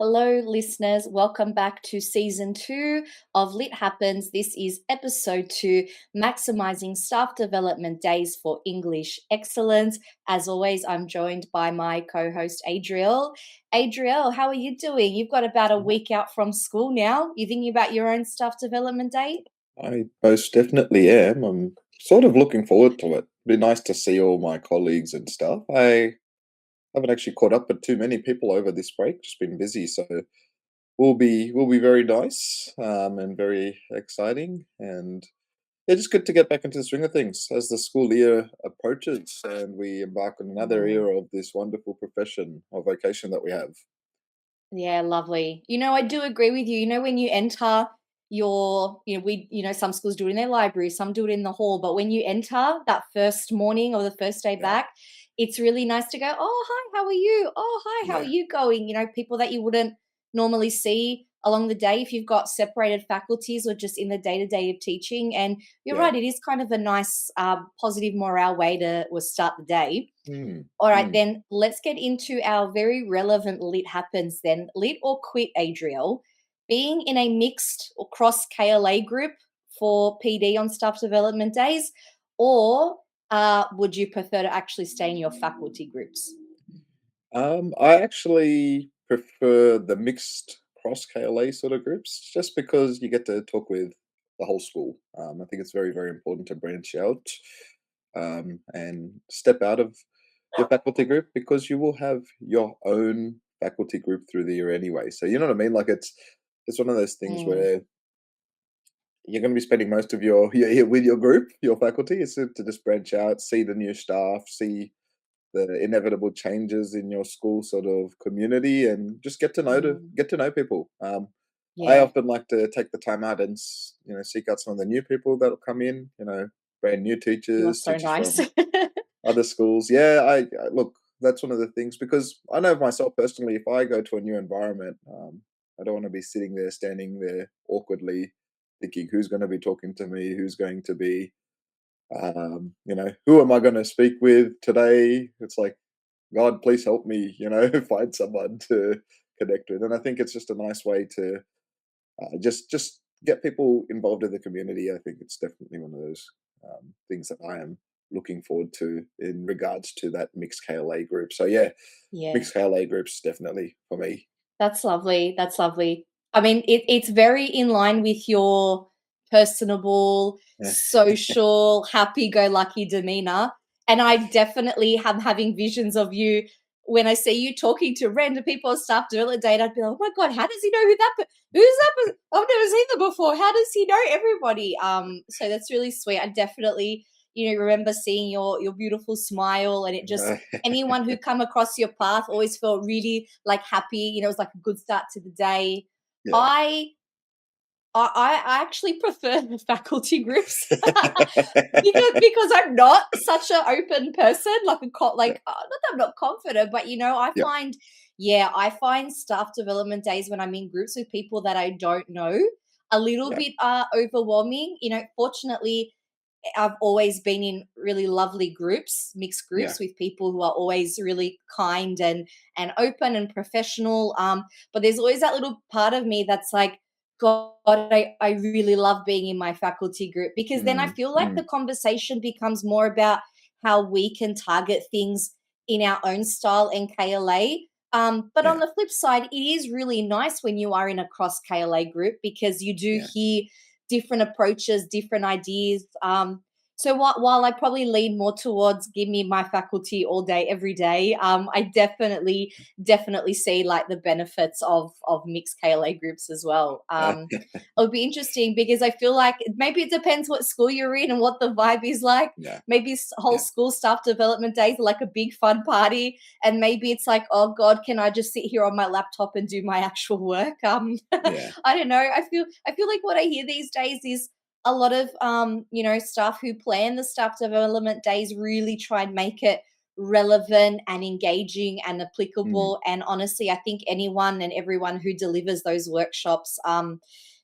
Hello, listeners. Welcome back to season 2 of Lit Happens. This is episode 2, Maximizing Staff Development Days for English Excellence. As always, I'm joined by my co host, Adriel. Adriel, how are you doing? You've got about a week out from school now. You thinking about your own staff development day? I most definitely am. I'm sort of looking forward to it. Be nice to see all my colleagues and stuff. I haven't actually caught up with too many people over this break. Just been busy, so will be very nice and very exciting. And yeah, just good to get back into the swing of things as the school year approaches and we embark on another era of this wonderful profession or vocation that we have. Yeah, lovely. I do agree with you. When you enter some schools do it in their library, some do it in the hall, but when you enter that first morning or the first day Yeah, back, it's really nice to go, "Oh, hi, how are you? Oh, hi, how are yeah, you going?" People that you wouldn't normally see along the day if you've got separated faculties or just in the day-to-day of teaching. And you're yeah. right, it is kind of a nice, positive morale way to start the day. Mm, All right, mm. then let's get into our very relevant lit happens then. Lit or quit, Adriel. Being in a mixed or cross KLA group for PD on staff development days, or would you prefer to actually stay in your faculty groups? I actually prefer the mixed cross KLA sort of groups just because you get to talk with the whole school. I think it's very, very important to branch out and step out of your faculty group because you will have your own faculty group through the year anyway. So you know what I mean? Like it's one of those things Mm, where you're going to be spending most of your year with your group, your faculty. It's good to just branch out, see the new staff, see the inevitable changes in your school sort of community and just mm, get to know people. I yeah, often like to take the time out and seek out some of the new people that'll come in. Brand new you are teachers, so teachers nice. from other schools. Yeah, I look. That's one of the things because I know myself personally. If I go to a new environment, I don't want to be sitting there, standing there awkwardly, thinking who's going to be talking to me, who's going to be who am I going to speak with today? It's like, God, please help me, find someone to connect with. And I think it's just a nice way to just get people involved in the community. I think it's definitely one of those things that I am looking forward to in regards to that mixed KLA group. So yeah, Yeah. mixed KLA groups definitely for me. That's lovely. That's lovely. I mean, it's very in line with your personable, Yeah, social, happy-go-lucky demeanor. And I definitely am having visions of you when I see you talking to random people on staff development day. And I'd be like, "Oh my god, how does he know who's that? I've never seen them before. How does he know everybody?" So that's really sweet. I definitely, remember seeing your beautiful smile, and it just anyone who come across your path always felt really like happy. It was like a good start to the day. yeah. I I actually prefer the faculty groups because I'm not such an open person. Like Yeah, not that I'm not confident, but yeah, I find staff development days when I'm in groups with people that I don't know a little yeah, bit overwhelming. Fortunately, I've always been in really lovely groups, mixed yeah, groups with people who are always really kind and open and professional. But there's always that little part of me that's like, God, I really love being in my faculty group because then I mm, feel like the mm, conversation becomes more about how we can target things in our own style and KLA. But on yeah, the flip side, it is really nice when you are in a cross KLA group because you do yeah. hear different approaches, different ideas. So while I probably lean more towards give me my faculty all day, every day, I definitely see like the benefits of mixed KLA groups as well. Uh, It'll be interesting because I feel like maybe it depends what school you're in and what the vibe is like. yeah, Maybe whole yeah, school staff development days are like a big fun party, and maybe it's like, oh God, can I just sit here on my laptop and do my actual work? yeah. I don't know. I feel like what I hear these days is a lot of staff who plan the staff development days really try and make it relevant and engaging and Mm, applicable. And honestly, I think anyone and everyone who delivers those workshops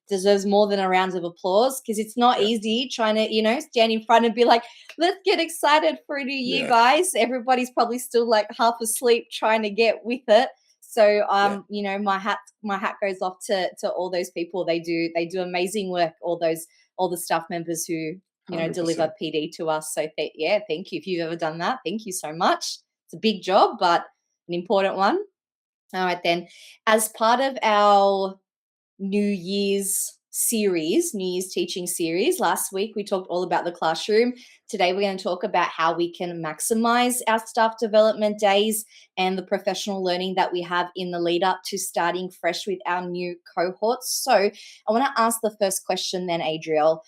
deserves more than a round of applause because it's not yeah, easy trying to stand in front and be like, let's get excited for a new year, yeah, guys. Everybody's probably still like half asleep trying to get with it. So Yeah, my hat goes off to all those people. They do amazing work. All the staff members who deliver 100%. PD to us. So yeah, thank you if you've ever done that. Thank you so much. It's a big job, but an important one. All right then, as part of our New Year's teaching series. Last week, we talked all about the classroom. Today, we're going to talk about how we can maximize our staff development days and the professional learning that we have in the lead up to starting fresh with our new cohorts. So, I want to ask the first question then, Adriel.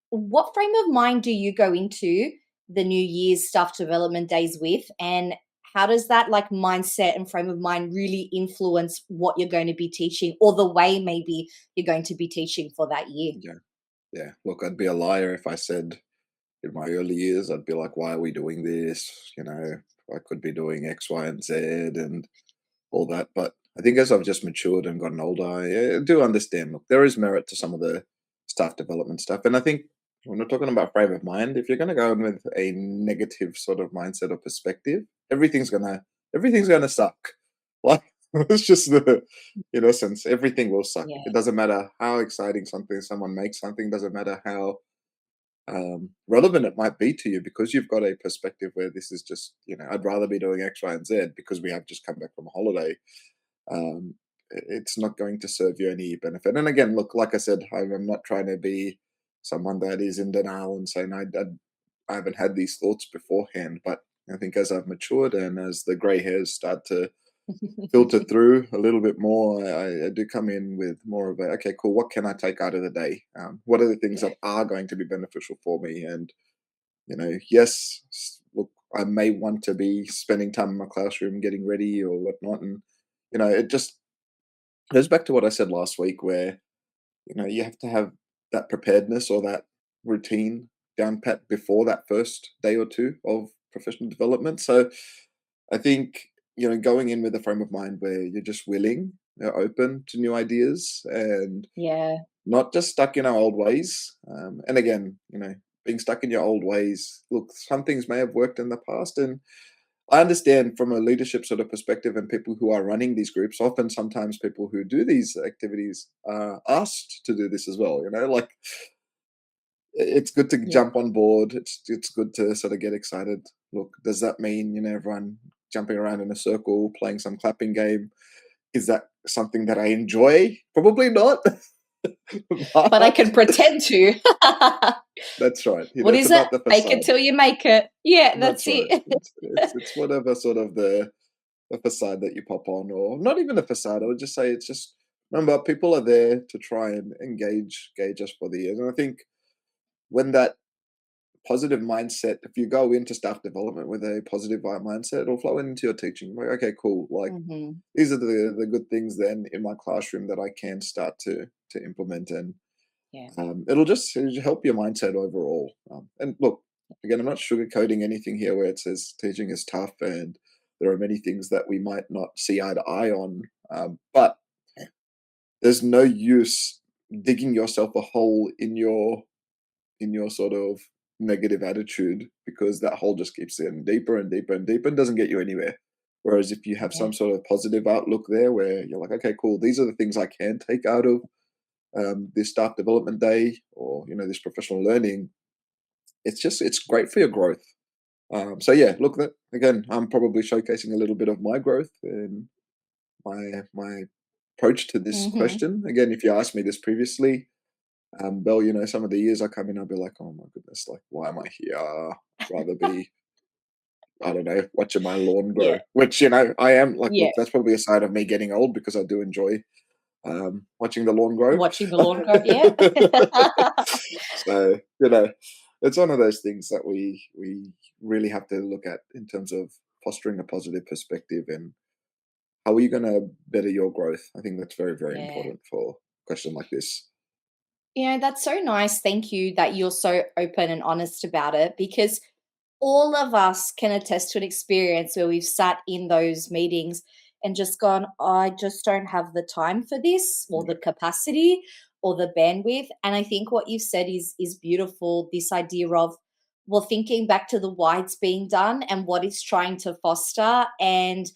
What frame of mind do you go into the New Year's staff development days with? And how does that like mindset and frame of mind really influence what you're going to be teaching or the way maybe you're going to be teaching for that year? Yeah, yeah. Look, I'd be a liar if I said in my early years, I'd be like, why are we doing this? I could be doing X, Y, and Z and all that. But I think as I've just matured and gotten older, I do understand. Look, there is merit to some of the staff development stuff. And I think when we're talking about frame of mind, if you're going to go in with a negative sort of mindset or perspective, everything's gonna suck. Like it's just the in essence, everything will suck. Yeah. It doesn't matter how exciting someone makes something. Doesn't matter how relevant it might be to you because you've got a perspective where this is just I'd rather be doing X, Y, and Z because we have just come back from a holiday. It's not going to serve you any benefit. And again, look, like I said, I'm not trying to be someone that is in denial and saying I haven't had these thoughts beforehand. But I think as I've matured and as the grey hairs start to filter through a little bit more, I do come in with more of a, okay, cool, what can I take out of the day? What are the things Yeah. that are going to be beneficial for me? And, yes, look, I may want to be spending time in my classroom getting ready or whatnot. And, it just goes back to what I said last week where, you have to have that preparedness or that routine down pat before that first day or two of professional development. So I think, going in with a frame of mind where you're just willing, you're open to new ideas and Yeah. not just stuck in our old ways. And again, being stuck in your old ways, look, some things may have worked in the past. And I understand from a leadership sort of perspective and people who are running these groups, often sometimes people who do these activities are asked to do this as well. Like it's good to Yeah. jump on board. It's good to sort of get excited. Look, does that mean everyone jumping around in a circle, playing some clapping game? Is that something that I enjoy? Probably not. But I can But pretend to. that's right. What It's is it? about the Fake it facade. till you make it. Yeah, that's That's right. it. It's whatever sort of the facade that you pop on, or not even a facade. I would just say it's just remember people are there to try and gauge us for the years. And I think when that positive mindset, if you go into staff development with a positive mindset, it'll flow into your teaching. Like, okay, cool. Like Hmm. these are the good things then in my classroom that I can start to implement, and Yeah. it'll just help your mindset overall. And look, again, I'm not sugarcoating anything here where it says teaching is tough and there are many things that we might not see eye to eye on. But there's no use digging yourself a hole in your sort of negative attitude because that hole just keeps getting deeper and deeper and deeper and doesn't get you anywhere. Whereas if you have Yeah. some sort of positive outlook there where you're like, okay, cool, these are the things I can take out of this staff development day or this professional learning, it's great for your growth. So yeah, look, that again, I'm probably showcasing a little bit of my growth and my approach to this Hmm. question. Again, if you asked me this previously, Bell, some of the years I come in, I'll be like, oh my goodness, like why am I here? Rather be, I don't know, watching my lawn Yeah. grow. Which I am like, Yeah. look, that's probably a side of me getting old because I do enjoy watching the lawn grow. Watching the lawn grow. Yeah. So it's one of those things that we really have to look at in terms of fostering a positive perspective and how are you going to better your growth. I think that's very, very Yeah. important for a question like this. That's so nice. Thank you that you're so open and honest about it because all of us can attest to an experience where we've sat in those meetings and just gone, I just don't have the time for this or the Yeah, capacity or the bandwidth. And I think what you've said is beautiful. This idea of, well, thinking back to the why it's being done and what it's trying to foster. And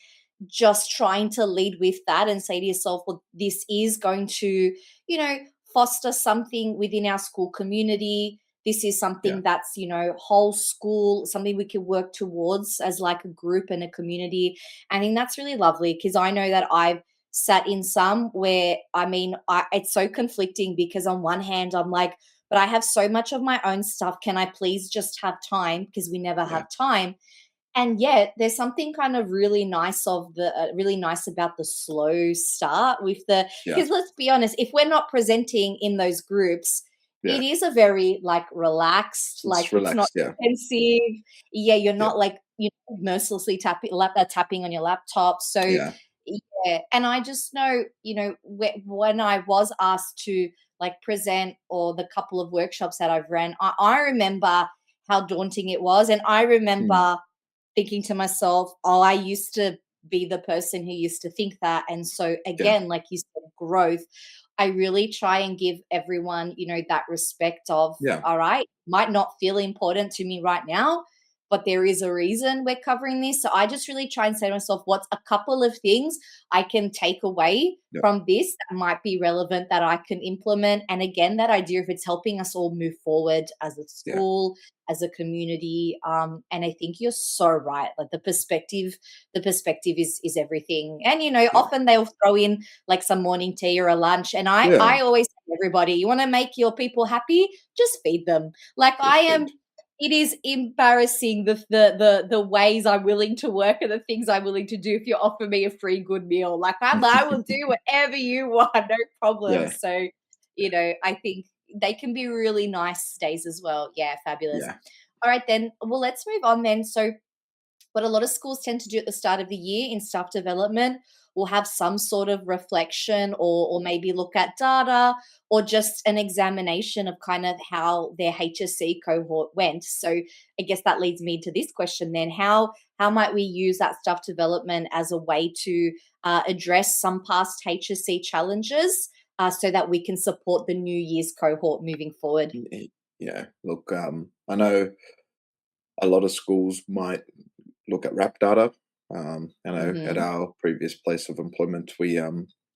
just trying to lead with that and say to yourself, well, this is going to, you know, foster something within our school community. This is Yeah. something that's, whole school, something we can work towards as like a group and a community. I think that's really lovely because I know that I've sat in some where, it's so conflicting because on one hand, I'm like, but I have so much of my own stuff. Can I please just have time? Because we never Yeah. have time. And yet there's something kind of really nice about the slow start with the, Yeah. because let's be honest, if we're not presenting in those groups, Yeah. it is a very like relaxed, like It's it's not relaxed. Yeah. intensive. Yeah, you're Yeah. not like mercilessly tapping on your laptop. So Yeah. yeah, and I just know, when I was asked to like present, or the couple of workshops that I've ran, I remember how daunting it was, and I Mm. remember thinking to myself, oh, I used to be the person who used to think that. And so, Yeah. again, like you said, growth, I really try and give everyone, that respect of, Yeah. all right, might not feel important to me right now, but there is a reason we're covering this. So I just really try and say to myself, what's a couple of things I can take away Yeah. from this that might be relevant that I can implement? And again, that idea if it's helping us all move forward as a Yeah. school, as a community. And I think you're so right. Like the perspective is everything. And Yeah. often they'll throw in like some morning tea or a lunch. And I Yeah. I always tell everybody, you want to make your people happy, just feed them. Like I Just am feed. it is embarrassing the ways I'm willing to work and the things I'm willing to do if you offer me a free good meal. Like I will do whatever you want, no problem. Yeah. So, I think they can be really nice days as well. Yeah, fabulous. Yeah. All right then. Well, let's move on then. So what a lot of schools tend to do at the start of the year in staff development will have some sort of reflection, or maybe look at data, or just an examination of kind of how their HSC cohort went. So I guess that leads me to this question then. How might we use that staff development as a way to address some past HSC challenges, so that we can support the new year's cohort moving forward? Yeah. Look, I know a lot of schools might look at rap data. I know at Hmm. our previous place of employment, we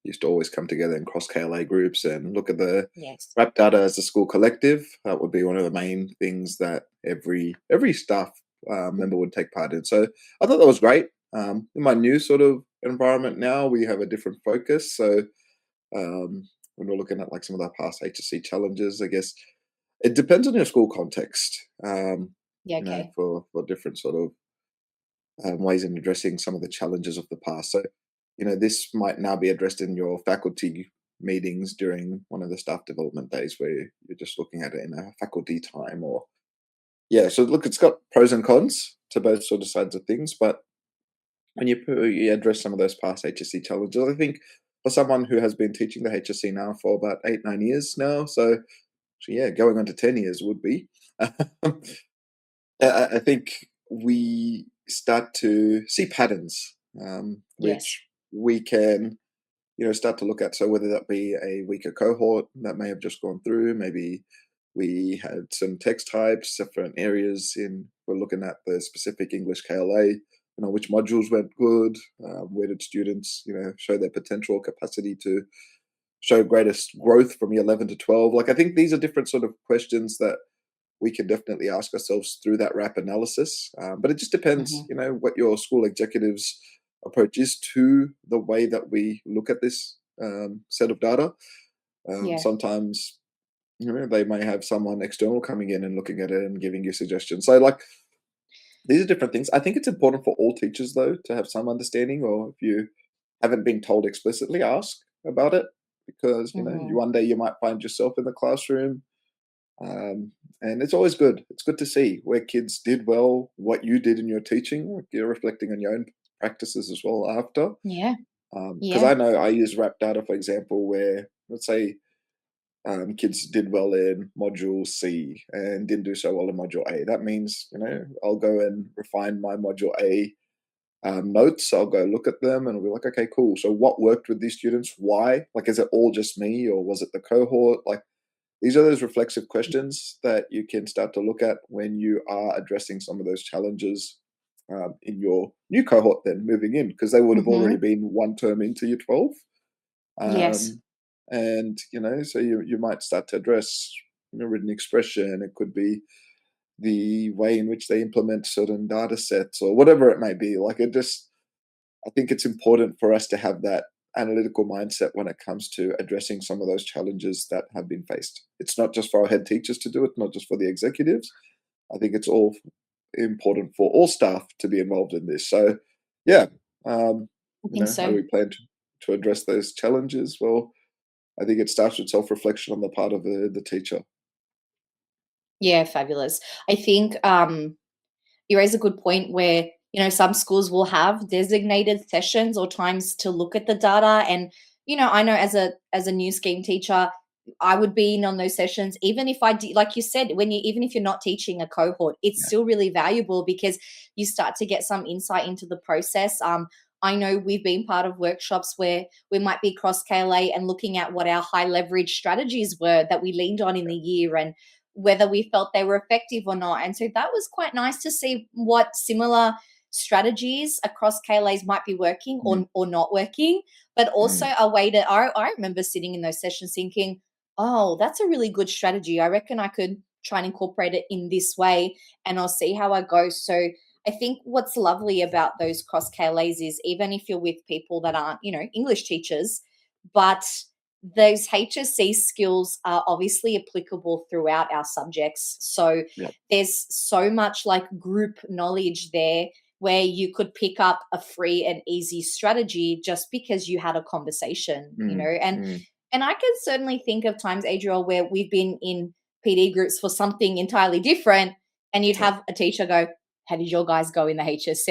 used to always come together in cross-KLA groups and look at the Yes. rap data as a school collective. That would be one of the main things that every staff member would take part in. So I thought that was great. In my new sort of environment now, we have a different focus. So when we're looking at like some of the past HSC challenges, I guess it depends on your school context. Yeah. Okay. For different sort of ways in addressing some of the challenges of the past. So, this might now be addressed in your faculty meetings during one of the staff development days where you're just looking at it in a faculty time or yeah. So look, it's got pros and cons to both sort of sides of things, but when you address some of those past HSC challenges, I think for someone who has been teaching the HSC now for about 8-9 years now, so yeah, going on to 10 years would be. I think we start to see patterns, Yes. which we can, start to look at. So whether that be a weaker cohort that may have just gone through, maybe we had some text types, different areas we're looking at the specific English KLA, which modules went good, where did students, show their potential capacity to show greatest growth from year 11 to 12. Like I think these are different sort of questions that we can definitely ask ourselves through that RAP analysis. But it just depends, Hmm. what your school executive's approach is to the way that we look at this set of data. Yeah. Sometimes, they may have someone external coming in and looking at it and giving you suggestions. So, like, these are different things. I think it's important for all teachers, though, to have some understanding, or if you haven't been told explicitly, ask about it because, Hmm. one day you might find yourself in the classroom and it's always good. It's good to see where kids did well, what you did in your teaching. Like you're reflecting on your own practices as well after. Yeah. Because Yeah. I know I use RAP data, for example, where let's say kids did well in module C and didn't do so well in module A. That means, I'll go and refine my module A notes. I'll go look at them and I'll be like, okay, cool. So what worked with these students? Why? Like, is it all just me or was it the cohort? Like, these are those reflexive questions that you can start to look at when you are addressing some of those challenges in your new cohort then moving in, because they would have already Hmm. been one term into year 12. Yes. And, so you might start to address, written expression. It could be the way in which they implement certain data sets or whatever it may be. Like I think it's important for us to have that analytical mindset when it comes to addressing some of those challenges that have been faced. It's not just for our head teachers to do it, not just for the executives. I think it's all important for all staff to be involved in this. So, yeah, um, I think how do so. we plan to address those challenges? Well, I think it starts with self-reflection on the part of the teacher. Yeah, fabulous. I think you raise a good point where some schools will have designated sessions or times to look at the data, and I know as a new scheme teacher, I would be in on those sessions even if I did, like you said, when you even if you're not teaching a cohort, it's Yeah, still really valuable because you start to get some insight into the process. I know we've been part of workshops where we might be cross KLA and looking at what our high leverage strategies were that we leaned on in the year, and whether we felt they were effective or not. And so that was quite nice to see what similar strategies across KLAs might be working mm, or not working, but also mm, a way to, I remember sitting in those sessions thinking, oh, that's a really good strategy. I reckon I could try and incorporate it in this way and I'll see how I go. So I think what's lovely about those cross KLAs is even if you're with people that aren't, English teachers, but those HSC skills are obviously applicable throughout our subjects. So yeah, there's so much like group knowledge there where you could pick up a free and easy strategy just because you had a conversation, mm, and mm, I can certainly think of times, Adriel, where we've been in PD groups for something entirely different, and you'd yeah, have a teacher go, how did your guys go in the HSC,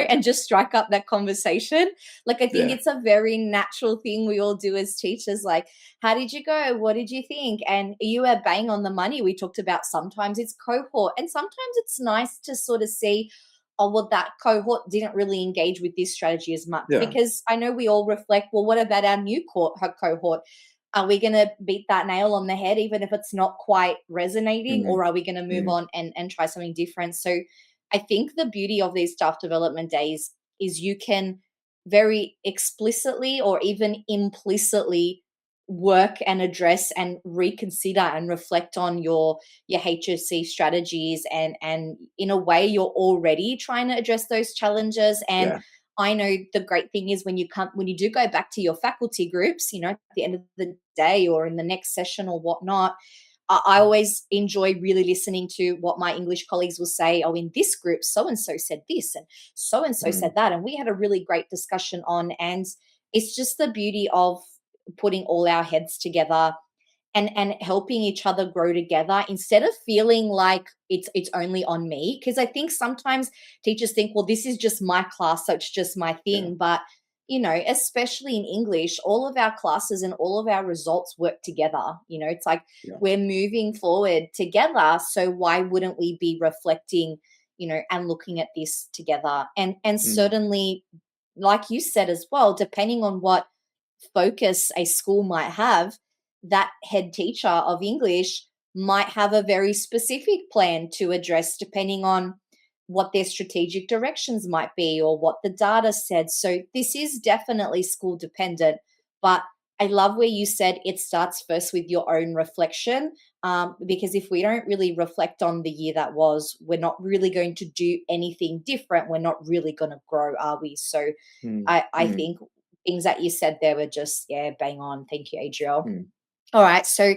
and just strike up that conversation. Like, I think yeah, it's a very natural thing we all do as teachers. Like, how did you go? What did you think? And you are bang on the money. We talked about sometimes it's cohort, and sometimes it's nice to sort of see, oh, well, that cohort didn't really engage with this strategy as much. yeah, Because I know we all reflect, well, what about our new cohort? Are we going to beat that nail on the head, even if it's not quite resonating, mm, or are we going to move mm, on and try something different? So I think the beauty of these staff development days is you can very explicitly or even implicitly work and address and reconsider and reflect on your HSC strategies, and in a way you're already trying to address those challenges. And yeah, I know the great thing is when you do go back to your faculty groups, at the end of the day or in the next session or whatnot, I always enjoy really listening to what my English colleagues will say. Oh, in this group, so and so said this, and so mm, said that, and we had a really great discussion on. And it's just the beauty of putting all our heads together and helping each other grow together instead of feeling like it's only on me, because I think sometimes teachers think, well, this is just my class, so it's just my yeah, thing. But especially in English, all of our classes and all of our results work together. It's like yeah, we're moving forward together, so why wouldn't we be reflecting, and looking at this together? And mm, certainly, like you said as well, depending on what focus a school might have, that head teacher of English might have a very specific plan to address depending on what their strategic directions might be or what the data said. So this is definitely school dependent, but I love where you said it starts first with your own reflection, because if we don't really reflect on the year that was, we're not really going to do anything different. We're not really going to grow, are we? So mm, I mm, think things that you said there were just, yeah, bang on. Thank you, Adriel. mm, All right. So,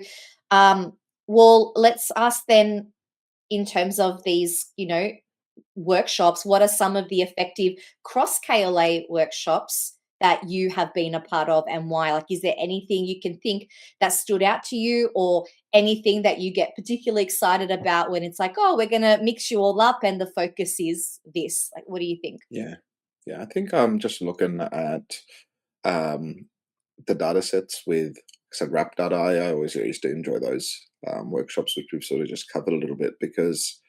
um, well, let's ask then, in terms of these, workshops, what are some of the effective cross KLA workshops that you have been a part of and why? Like, is there anything you can think that stood out to you, or anything that you get particularly excited about when it's like, oh, we're going to mix you all up and the focus is this? Like, what do you think? yeah, yeah. I think I'm just looking at um, the data sets with, like I said, wrap data. I always used to enjoy those workshops, which we've sort of just covered a little bit because,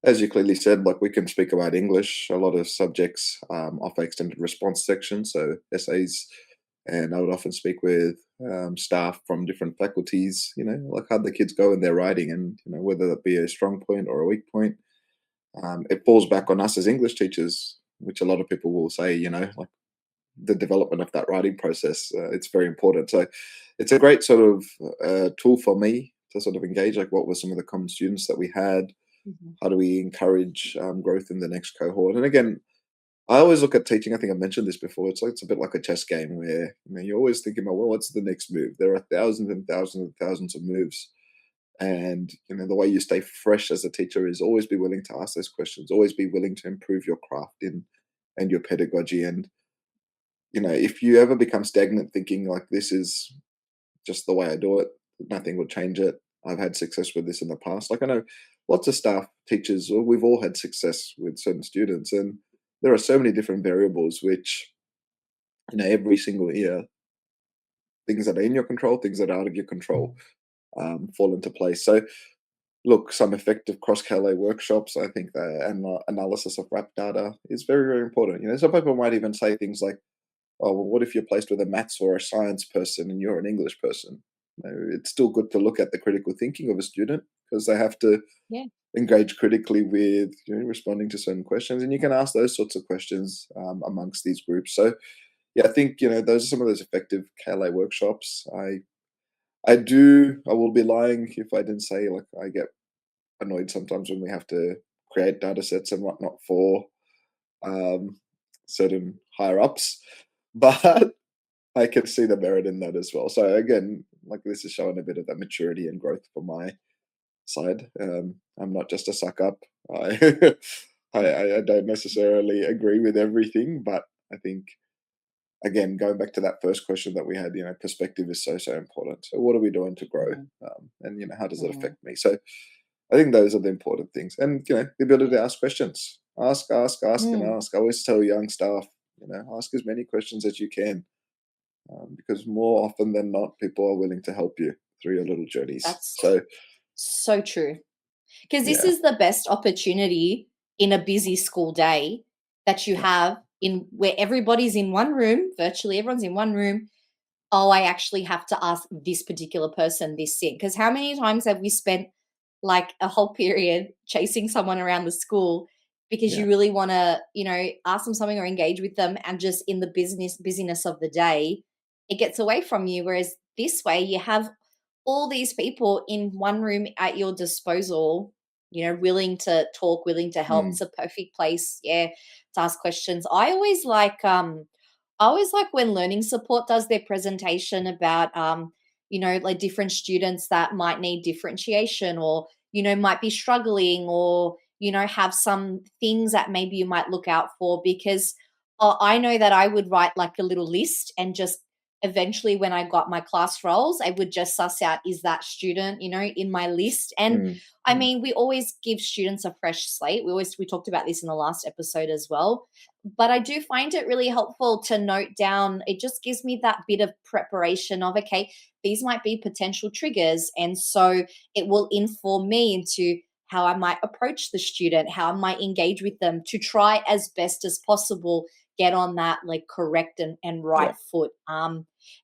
as you clearly said, like we can speak about English. A lot of subjects offer extended response sections, so essays, and I would often speak with staff from different faculties. Like how the kids go in their writing, and whether that be a strong point or a weak point. it falls back on us as English teachers, which a lot of people will say, like the development of that writing process. It's very important. So it's a great sort of tool for me to sort of engage, like what were some of the common students that we had? Mhm. How do we encourage growth in the next cohort? And again, I always look at teaching. I think I mentioned this before. It's a bit like a chess game where you're always thinking about, well, what's the next move? There are thousands and thousands and thousands of moves, and the way you stay fresh as a teacher is always be willing to ask those questions, always be willing to improve your craft in and your pedagogy. And if you ever become stagnant, thinking like this is just the way I do it, nothing will change it. I've had success with this in the past. Like I know lots of staff, teachers, or we've all had success with certain students, and there are so many different variables which every single year, things that are in your control, things that are out of your control, fall into place. So look, some effective cross-KLA workshops. I think the analysis of rap data is very, very important. Some people might even say things like, "Oh, well, what if you're placed with a maths or a science person and you're an English person?" It's still good to look at the critical thinking of a student because they have to Yeah. engage critically with responding to certain questions, and you can ask those sorts of questions amongst these groups. So yeah, I think those are some of those effective KLA workshops. I will be lying if I didn't say like I get annoyed sometimes when we have to create data sets and whatnot for um, certain higher ups, but I can see the merit in that as well. So again, like this is showing a bit of that maturity and growth for my side. I'm not just a suck up. I, I don't necessarily agree with everything, but I think again, going back to that first question that we had, perspective is so so important. So what are we doing to grow, Mhm. and how does it Mhm. affect me? So I think those are the important things, and the ability to ask questions, ask, and Mm. ask. I always tell young staff, ask as many questions as you can, because more often than not, people are willing to help you through your little journeys. That's So so true. Because this yeah, is the best opportunity in a busy school day that you yeah, have in where everybody's in one room, virtually everyone's in one room. Oh, I actually have to ask this particular person this thing. Because how many times have we spent like a whole period chasing someone around the school because yeah, you really want to, ask them something or engage with them, and just in the busyness of the day, it gets away from you. Whereas this way, you have all these people in one room at your disposal, willing to talk, willing to help. mm, It's a perfect place, yeah, to ask questions. I always like when learning support does their presentation about like different students that might need differentiation, or might be struggling, or have some things that maybe you might look out for. Because I know that I would write like a little list, and just eventually when I got my class roles, I would just suss out, is that student in my list. And mm, I mm, mean, we always give students a fresh slate. We talked about this in the last episode as well, but I do find it really helpful to note down. It just gives me that bit of preparation of, okay, these might be potential triggers. And so it will inform me into how I might approach the student, how I might engage with them to try as best as possible get on that like correct and right yeah, foot.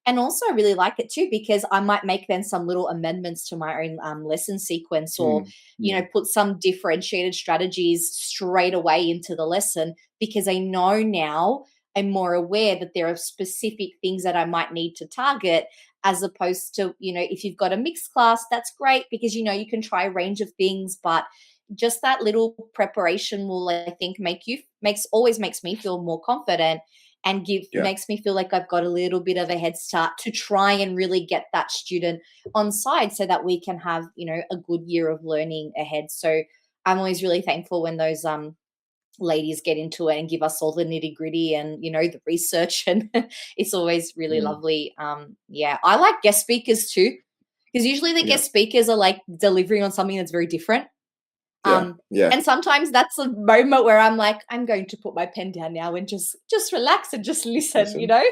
And also I really like it too, because I might make then some little amendments to my own lesson sequence, or mm, mm, put some differentiated strategies straight away into the lesson, because I know now, I'm more aware that there are specific things that I might need to target, as opposed to, if you've got a mixed class, that's great because you can try a range of things, but just that little preparation will, I think, makes me feel more confident, and give yeah, makes me feel like I've got a little bit of a head start to try and really get that student on side, so that we can have, a good year of learning ahead. So I'm always really thankful when those ladies get into it and give us all the nitty gritty and the research, and it's always really mm, lovely. Yeah, I like guest speakers too, because usually the yeah, guest speakers are like delivering on something that's very different. yeah, um yeah. and sometimes that's a moment where I'm like, I'm going to put my pen down now and just relax and just Just listen. listen.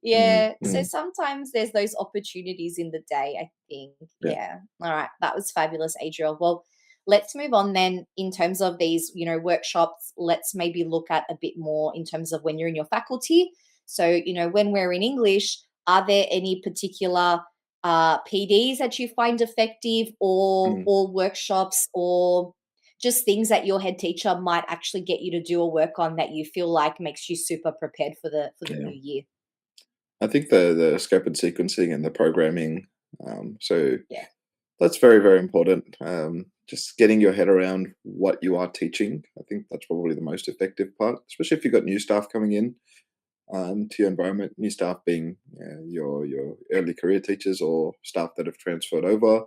Yeah, so Mm, sometimes there's those opportunities in the day, I think. yeah, Yeah. All right. That was fabulous, Adriel. Well, let's move on then in terms of these, workshops. Let's maybe look at a bit more in terms of when you're in your faculty. So, when we're in English, are there any particular PDs that you find effective, or mm, or workshops, or just things that your head teacher might actually get you to do or work on that you feel like makes you super prepared for the Yeah. new year? I think the scope and sequencing and the programming, so Yeah. that's very, very important. Just getting your head around what you are teaching. I think that's probably the most effective part, especially if you've got new staff coming in to your environment. New staff being your early career teachers or staff that have transferred over,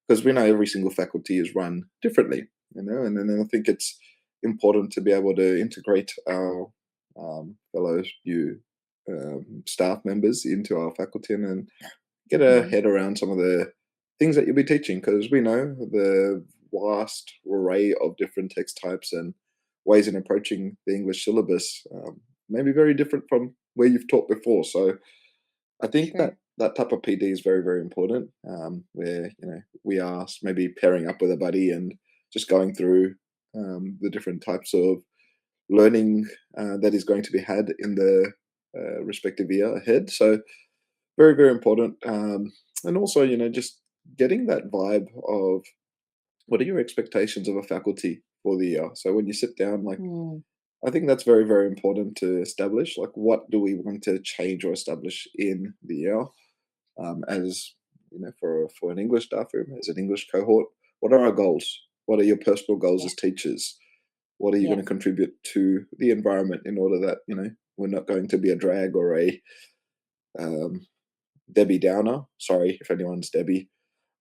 because we know every single faculty is run differently. And then I think it's important to be able to integrate our fellow new staff members into our faculty and then get a Mm, head around some of the things that you'll be teaching, because we know the vast array of different text types and ways in approaching the English syllabus may be very different from where you've taught before. So I think true. that type of PD is very, very important, where we are maybe pairing up with a buddy and just going through the different types of learning that is going to be had in the respective year ahead. So very, very important. And also, just getting that vibe of what are your expectations of a faculty for the year. So when you sit down, like, Mm, I think that's very, very important to establish. Like, what do we want to change or establish in the year? As for an English staff room, as an English cohort, what are our goals? What are your personal goals yeah. as teachers? What are you Yeah. going to contribute to the environment in order that we're not going to be a drag or a um, Debbie Downer. Sorry if anyone's Debbie.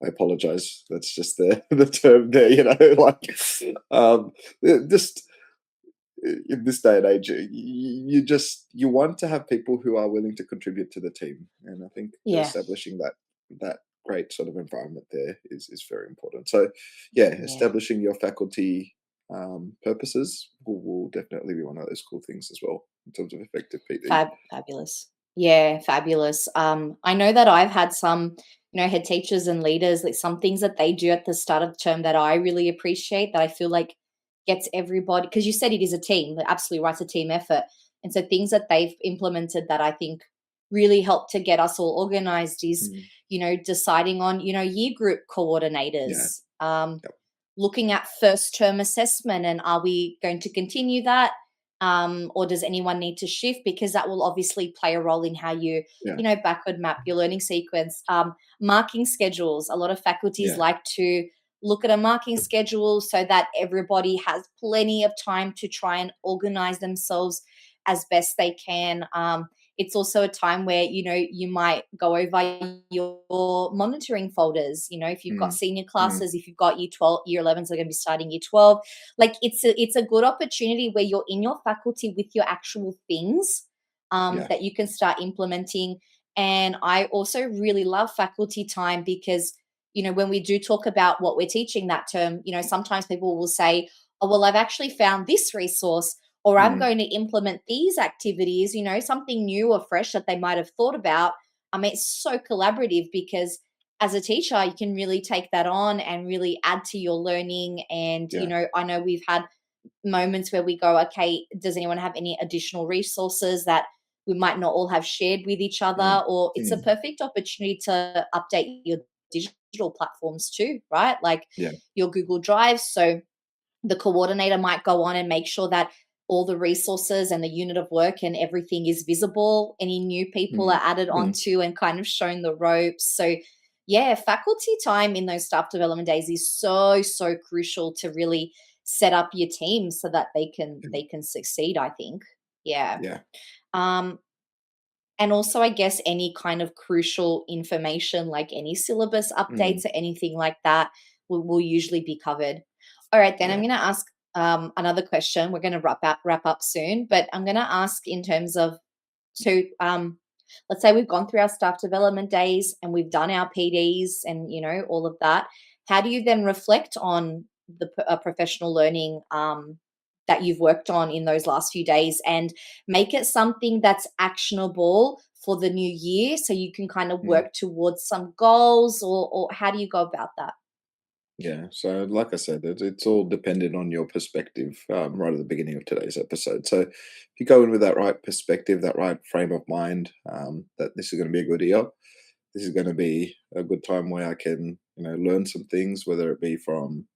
I apologize. That's just the the term there. Like just in this day and age, you want to have people who are willing to contribute to the team, and I think Yeah. establishing that great sort of environment there is very important. So, yeah, Yeah. establishing your faculty purposes will definitely be one of those cool things as well in terms of effective PD. Fabulous. Yeah, fabulous. I know that I've had some, head teachers and leaders, like some things that they do at the start of the term that I really appreciate, that I feel like gets everybody, because you said it is a team, like, absolutely right, it's a team effort. And so things that they've implemented that I think really help to get us all organized is, Mm, deciding on, year group yeah. coordinators, Yep. looking at first term assessment, and are we going to continue that, or does anyone need to shift, because that will obviously play a role in how you Yeah. backward map your learning sequence. Marking schedules, a lot of faculties Yeah. like to look at a marking schedule so that everybody has plenty of time to try and organize themselves as best they can. It's also a time where you might go over your monitoring folders. If you've got Mm, senior mm, classes, if you've got year 12, year 11s are going to be starting year 12, like it's a good opportunity where you're in your faculty with your actual things, yeah. that you can start implementing. And I also really love faculty time because when we do talk about what we're teaching that term, sometimes people will say, oh well, I've actually found this resource, or I'm Mm, going to implement these activities, something new or fresh that they might have thought about. I mean, it's so collaborative because as a teacher, you can really take that on and really add to your learning. And, yeah. I know we've had moments where we go, okay, does anyone have any additional resources that we might not all have shared with each Mm, other? Or it's a mm, perfect opportunity to update your digital platforms too, right? Like yeah. your Google Drive. So the coordinator might go on and make sure that all the resources and the unit of work and everything is visible. Any new people Mm, are added mm, onto and kind of shown the ropes. So, yeah, faculty time in those staff development days is so, so crucial to really set up your team so that they can mm, they can succeed, I think. Yeah. yeah. Um, and also, I guess any kind of crucial information, like any syllabus Mm, updates or anything like that, will usually be covered. All right, then I'm yeah. going to ask another question. We're going to wrap up soon, but I'm going to ask in terms of, so let's say we've gone through our staff development days and we've done our PDs and all of that. How do you then reflect on the professional learning that you've worked on in those last few days, and make it something that's actionable for the new year, so you can kind of Mm, work towards some goals, or how do you go about that? yeah. So, like I said, it's all dependent on your perspective right at the beginning of today's episode. So, if you go in with that right perspective, that right frame of mind, that this is going to be a good year, this is going to be a good time where I can, learn some things, whether it be from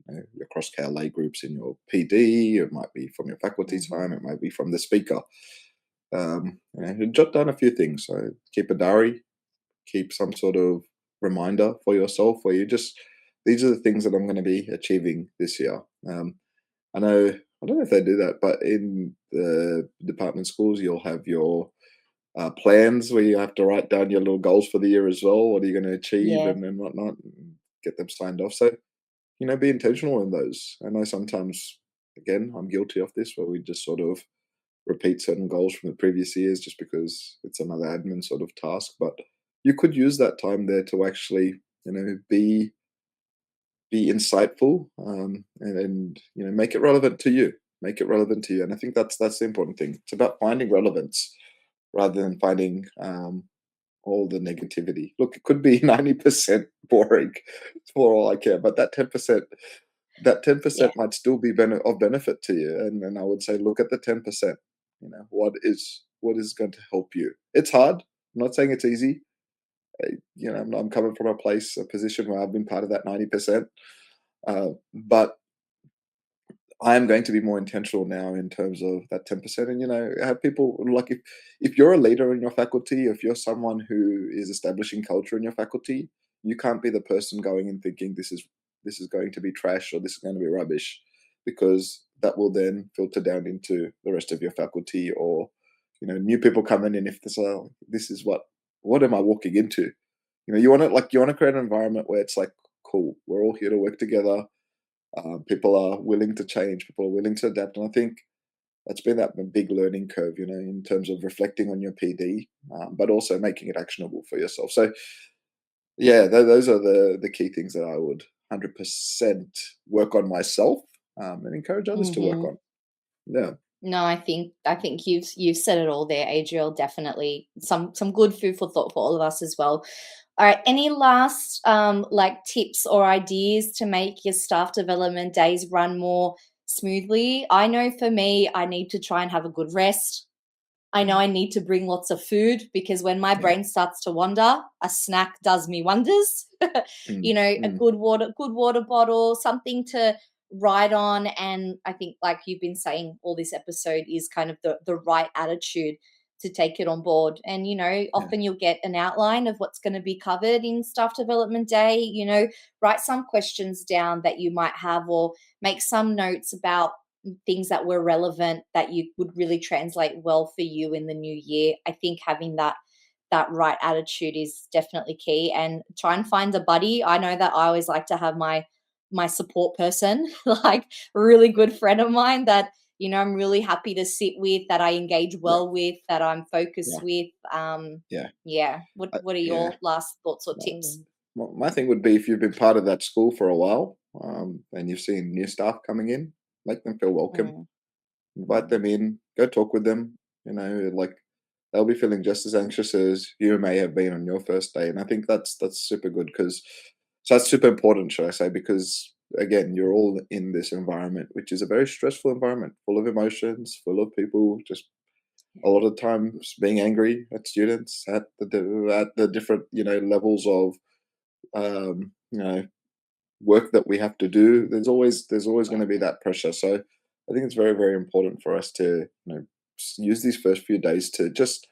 your cross-KLA groups in your PD. It might be from your faculty time. Mhm. It might be from the speaker. Jot down a few things. So keep a diary, keep some sort of reminder for yourself where you just, these are the things that I'm going to be achieving this year. I know, I don't know if they do that, but in the department schools, you'll have your plans where you have to write down your little goals for the year as well. What are you going to achieve Yeah. and whatnot, and get them signed off. So, be intentional in those. I know sometimes, again, I'm guilty of this where we just sort of repeat certain goals from the previous years just because it's another admin sort of task. But you could use that time there to actually, be insightful, and make it relevant to you. Make it relevant to you, and I think that's the important thing. It's about finding relevance rather than finding all the negativity. Look, it could be 90% boring for all I care, but that ten Yeah. percent might still be of benefit to you. And I would say, look at the 10%. What is going to help you? It's hard. I'm not saying it's easy. I'm coming from a position where I've been part of that 90%. But I am going to be more intentional now in terms of that 10%. And, have people like, if you're a leader in your faculty, if you're someone who is establishing culture in your faculty, you can't be the person going and thinking this is going to be trash or this is going to be rubbish, because that will then filter down into the rest of your faculty, or new people coming in. If this is what am I walking into? You want to create an environment where it's like, cool, we're all here to work together. People are willing to change. People are willing to adapt, and I think that's been that big learning curve, in terms of reflecting on your PD, but also making it actionable for yourself. So, yeah, those are the key things that I would 100% work on myself, and encourage others to work Mhm. on. Yeah. No, I think you've said it all there, Adriel. Definitely some good food for thought for all of us as well. All right. Any last like tips or ideas to make your staff development days run more smoothly? I know for me, I need to try and have a good rest. I know Mm, I need to bring lots of food because when my yeah. brain starts to wander, a snack does me wonders. Mm, A mm, good water bottle, something to write on. And I think, like you've been saying, all this episode is kind of the right attitude to take it on board. And, yeah. often you'll get an outline of what's going to be covered in staff development day. Write some questions down that you might have, or make some notes about things that were relevant that you would really translate well for you in the new year. I think having that right attitude is definitely key, and try and find a buddy. I know that I always like to have my support person, like a really good friend of mine that I'm really happy to sit with, that I engage Yeah. well with, that I'm focused Yeah. with. Yeah. Yeah. What are Yeah. your last thoughts or No, tips? my thing would be, if you've been part of that school for a while, and you've seen new staff coming in, make them feel welcome. Mm, Invite mm, them in, go talk with them. Like, they'll be feeling just as anxious as you may have been on your first day. And I think that's super good, because so that's super important, should I say, because again, you're all in this environment, which is a very stressful environment, full of emotions, full of people just a lot of times being angry at students at the different levels of um, you know work that we have to do. There's always going to be that pressure. So I think it's very, very important for us to use these first few days to just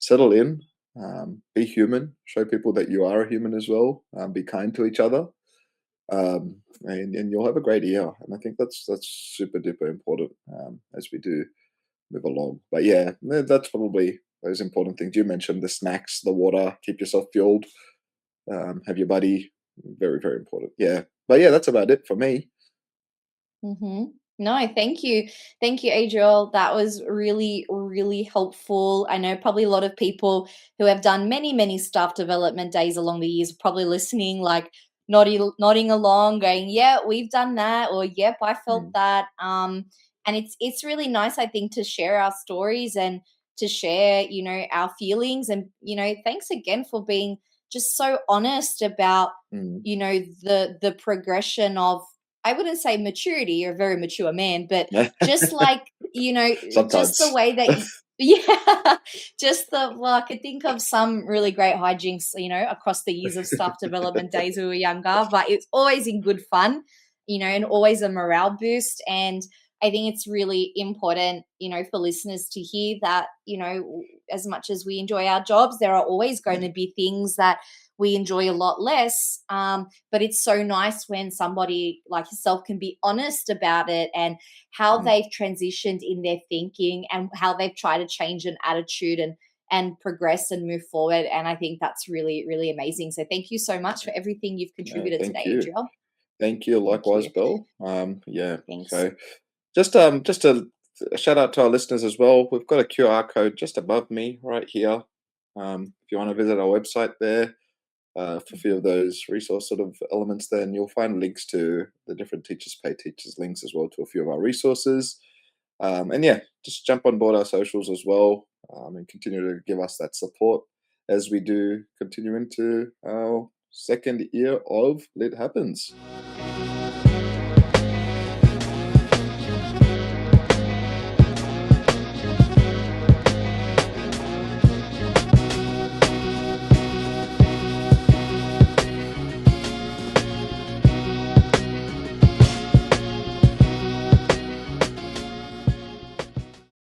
settle in, be human, show people that you are a human as well, be kind to each other, and you'll have a great year. And I think that's super duper important, as we do move along. But yeah, that's probably those important things you mentioned: the snacks, the water, keep yourself fueled, have your buddy. Very, very important. Yeah. But yeah, that's about it for me. Mm-hmm. No, thank you. Thank you, Adriel. That was really, really helpful. I know probably a lot of people who have done many, many staff development days along the years are probably listening, like nodding along, going, "Yeah, we've done that," or "Yep, I felt Mm, that." And it's really nice, I think, to share our stories and to share, our feelings. And thanks again for being just so honest about, mm. the progression of, I wouldn't say maturity, you're a very mature man, but just like, just the Sometimes. way that yeah, just well, I could think of some really great hijinks, across the years of staff development days when we were younger, but it's always in good fun. and always a morale boost. And I think it's really important, for listeners to hear that, as much as we enjoy our jobs, there are always going to be things that we enjoy a lot less. But it's so nice when somebody like yourself can be honest about it, and how Mm. they've transitioned in their thinking, and how they've tried to change an attitude and progress and move forward. And I think that's really, really amazing. So thank you so much for everything you've No, contributed thank today, you. Adriel. Thank you. Thank Likewise, you. Bill. Yeah. Thanks. So just a shout out to our listeners as well. We've got a QR code just above me right here. If you want to visit our website there, for a few of those resource sort of elements, then you'll find links to the different teachers pay teachers links as well to a few of our resources. And yeah, just jump on board our socials as well, and continue to give us that support as we do continue into our second year of Lit Happens.